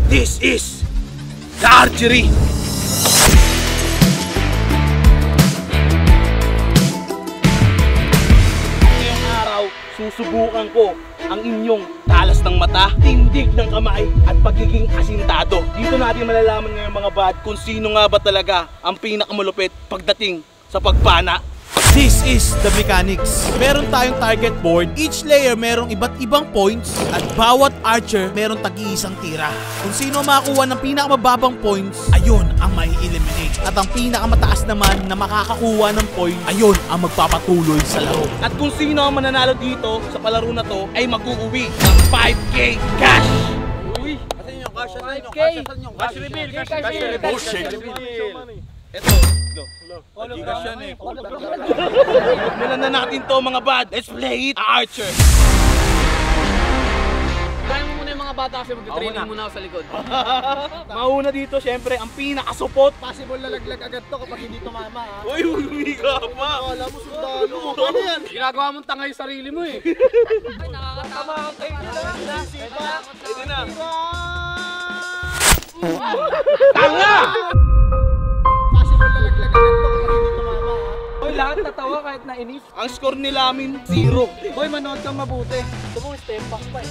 This is the archery. Ngayong araw, susubukan ko ang inyong talas ng mata, tindig ng kamay, at pagiging asintado. Dito natin malalaman ngayon mga bad kung sino nga ba talaga ang pinakamalupit pagdating sa pagpana. This is the mechanics. Meron tayong target board. Each layer merong iba't ibang points at bawat archer meron tag-iisang tira. Kung sino makakuha ng pinakamababang points, ayun ang mai-eliminate. At ang pinakamataas naman na makakakuha ng point, ayun ang magpapatuloy sa laro. At kung sino ang mananalo dito sa palaro na to ay mag-uuwi ng 5K cash. Uy, asan yung cash? Cash reveal, cash reveal. Oh shit. Ito, Gcash yan eh. Nilan na natin to mga bad. Let's play it, Archer. Kaya mo muna yung mga bata kasi mag-training muna ako sa likod. Mauna dito, syempre, ang pinakasupot. Possible lalaglag agad to kapag hindi tumama ha. Uy, humiga pa. Wala mo sundalo. Ano yan? Ginagawa mong tanga yung sarili mo eh. Ay, nakakatawa. Pwede na. Tanga! Possible lalaglag agad to kapag hindi tumama ha. Hoy, lahat natawa kahit nainis. Ang score ni Lamin, 0. Hoy, manood kang mabuti. Ito mo, step back pa eh.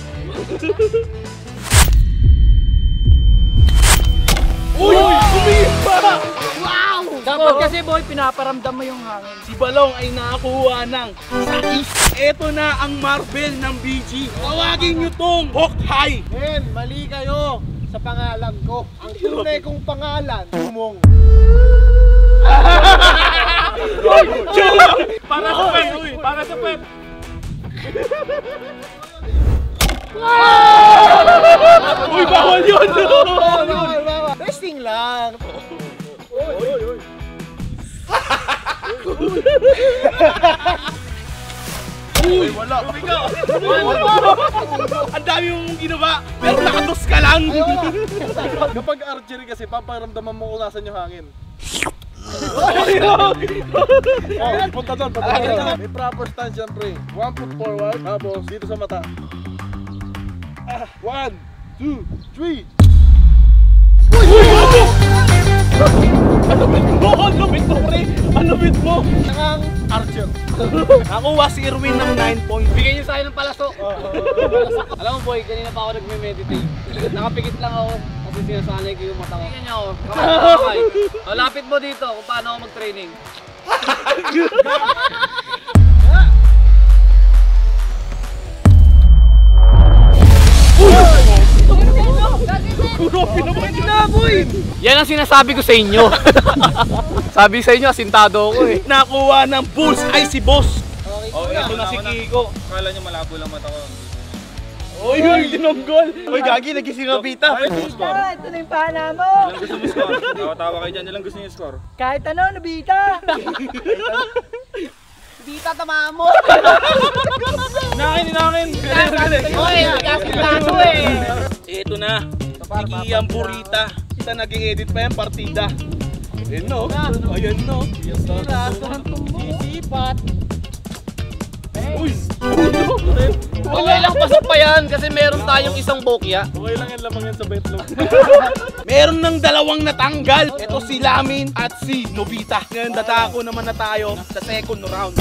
Uy! Umiba! Wow! Dapat kasi boy, pinaparamdam mo yung hangin. Si Balong ay nakakuha ng 6. Ito na ang marble ng BG. Tawagin nyo tong Hawkeye. Men, mali kayo sa pangalan ko. Ang tunay kong pangalan, Gumong. Para sa pet! Para sa pet! Uy, bawal yun! Testing lang. Uy, wala! Ang dami mong ginawa, pero nakatos ka lang! Kapag archery kasi, paparamdaman mo kung nasan yung hangin. Punta doon, punta doon. May proper stance yan, pre. 1 foot forward, tapos dito sa mata. 1, 2, 3. Ano bit mo? Ano bit mo, pre? Ano bit mo? Nakang archer. Nakuha si Erwin ng 9 points. Bigyan niyo sa akin ng palaso. Alam mo boy, kanina pa ako nagme-meditate. Nakapikit lang ako kasi sinasanay ko yung mata ko. Bigyan niyo ako. Kamay. Lapit mo dito kung paano ako mag-training. Yan ang sinasabi ko sa inyo. Sabi sa inyo, asintado ako eh. Nakuha ng bulls ay si Boss. Ito na si Kiko. Akala nyo malabo lang mata ko. Uy, tinonggol. Uy, Gagi, nagising ang pita. Ito na yung pana mo! Ilang gusto mo score? Tawa-tawa kayo dyan. Ilang gusto niyo score? Kahit ano, nabita! Dita tama mo. Inakin. Oy, asintado eh. Ito na. Iki ang burita. Kita naging edit pa yan, partida. Ayan no. Ayan no. Isipat. Uy! Okay lang, pasok pa yan kasi meron tayong isang bokya. Okay lang yan, lamang yan sa betlog. Meron ng 2 natanggal. Ito si Lamin at si Nobita. Ngayon dadako naman na tayo sa second round.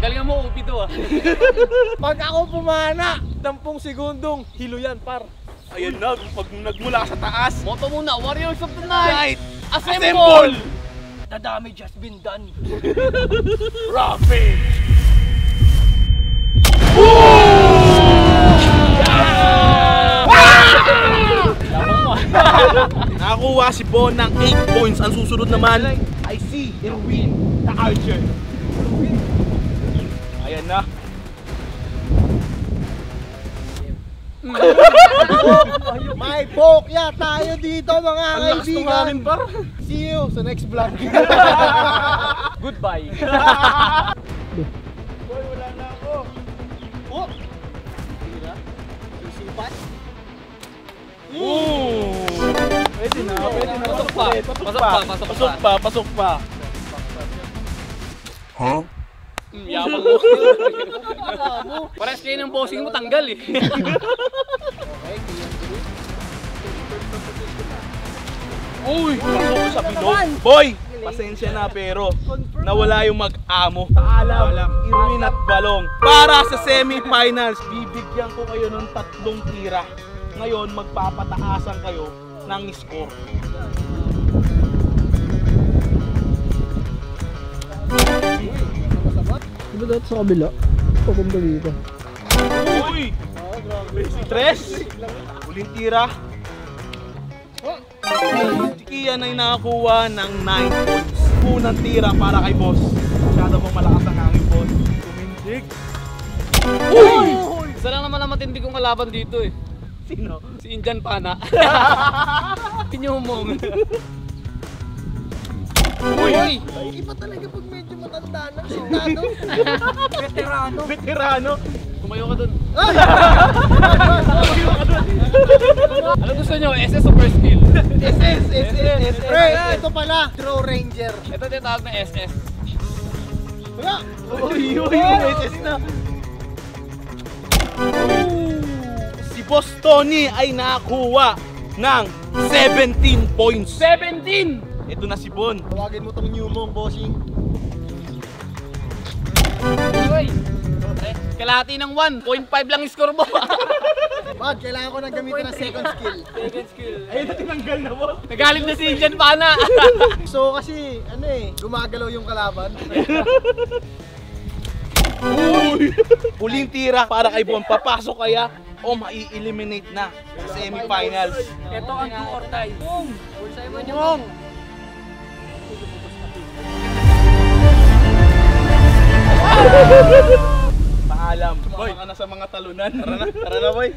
Galingan mo, upi to ah. Pag ako pumana, 10 segundong hilo yan, par. Ayan na, pag nagmula sa taas. Moto muna, Warriors of the Night. Night! Assemble! The damage has been done. Rapid! Nakakuha si Bon ng 8 points. Ang susunod naman ay si Erwin the Archer. Ayan na. May bokya tayo dito mga kaibigan. See you sa next vlog. Goodbye. Boy, wala na ako. Oh! Tira. Sisipat. Pwede na. Pasok pa. Pasok pa. Huh? Yabang mo. Pares kayo ng bossing mo, tanggal eh. Uy! Pasok sa bilog. Boy! Pasensya na pero nawala yung mag-amo. Paalam, Irwin at Balong. Para sa semi-finals, bibigyan ko kayo ng 3 tira. Ngayon, magpapataasan kayo ng score. Diba dapat sa kabila? Papunta dito. Uy! 3. Uling tira. Si Kian ay nakakuha ng 9 points. Unang tira para kay boss. Masyado pong malakas ang hangin, boss. Tumindig. Uy! Isa lang naman ang matindi kong kalaban dito eh. Sino? Si Indian Pana. Pinyumong. Uy! Iba talaga pag medyo matanda na. Sintado. Veterano. Tumayo ka dun. Ano gusto nyo? SS o first skill? SS. Pre, ito pala. Draw Ranger. Ito tinatawag na SS. Wala. Uy, SS na. Si Boss Tony ay nakakuha ng 17 points. 17! Ito na si Bon. Tawagin mo tong new mong bossing. Uy! Kalahati ng 1.5 lang yung score mo. Bad, kailangan ko nang gamitin ng second skill. Second skill. Ayun na tinanggal na, boss. Nagalit na si Indian Pana. So kasi, gumagalaw yung kalaban. Uy! Huling tira para kay Bon. Papasok kaya o mai-eliminate na sa semifinals. Ito ang do or die. Boom! Bulsay mo niyo. Paalam. Boy, ka na sa mga talunan. Tara na, boy.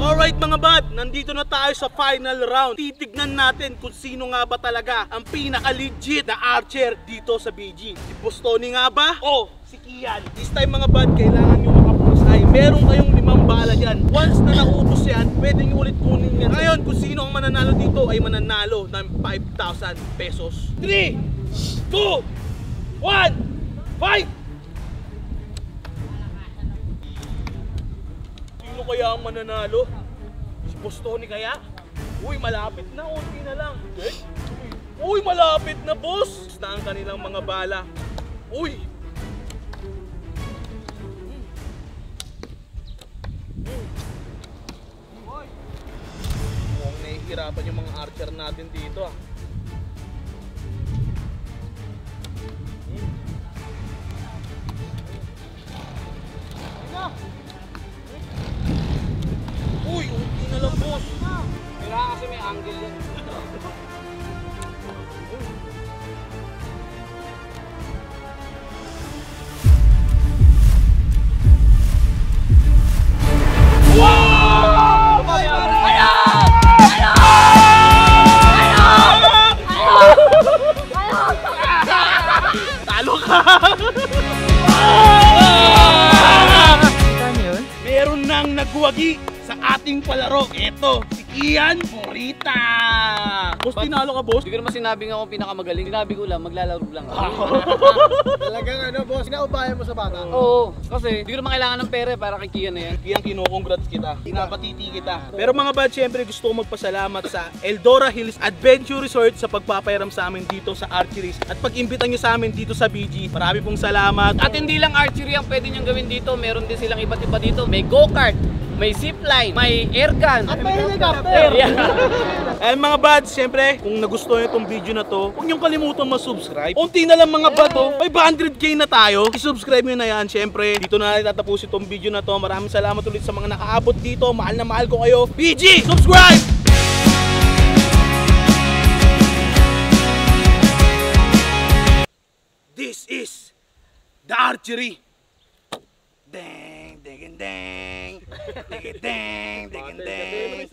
Alright mga bad, nandito na tayo sa final round. Titignan natin kung sino nga ba talaga ang pinaka-legit na archer dito sa BG. Si Boss Tony nga ba? O si Kian? This time mga bad, kailangan nyo makapusay. Meron kayong 5 bala dyan. Once na naubos yan, pwede nyo ulit kunin yan. Ngayon, kung sino ang mananalo dito ay mananalo ng 5,000 pesos. 3, 2, 1, fight! Sino kaya ang mananalo? Si Boss Tony kaya? Uy, malapit na, unti na lang. Uy, malapit na, boss! Na ang kanilang mga bala. Uy! Mukhang nahihirapan yung mga archer natin dito ah. Uy, unti na lang, boss. Kailangan kasi may angle yan. Talo ka! Meron nang nagwagi sa ating palaro. Ito, si Kian Morita. Boss, tinalo ka, boss? Hindi ko naman sinabi nga akong pinakamagaling. Sinabi ko lang, maglalaro lang ako. Talagang boss, kinaubayan mo sa bata. Oo, kasi hindi ko naman kailangan ng pera para kay Kian na yan. Kian, kinukongrats kita. Pinapatiti kita. Pero mga bad, syempre gusto ko magpasalamat sa Eldora Hills Adventure Resort sa pagpapairam sa amin dito sa Archeries at pag-imbita nyo sa amin dito sa BG. Marami pong salamat. At hindi lang archery ang pwede niyong gawin dito. Meron din silang iba't iba dito. May go-kart, may zipline, may airgun. At may helicopter! Eh mga bads, syempre, kung nagustuhan nyo itong video na to, huwag niyong kalimutan mag-subscribe. Unti na lang mga bad, oh. 500k na tayo. I-subscribe nyo na yan, syempre. Dito na natin tatapusin itong video na to. Maraming salamat ulit sa mga nakaabot dito. Mahal na mahal ko kayo. BG, subscribe! This is the archery. Dang, dang, dang, dang, dang, dang, dang.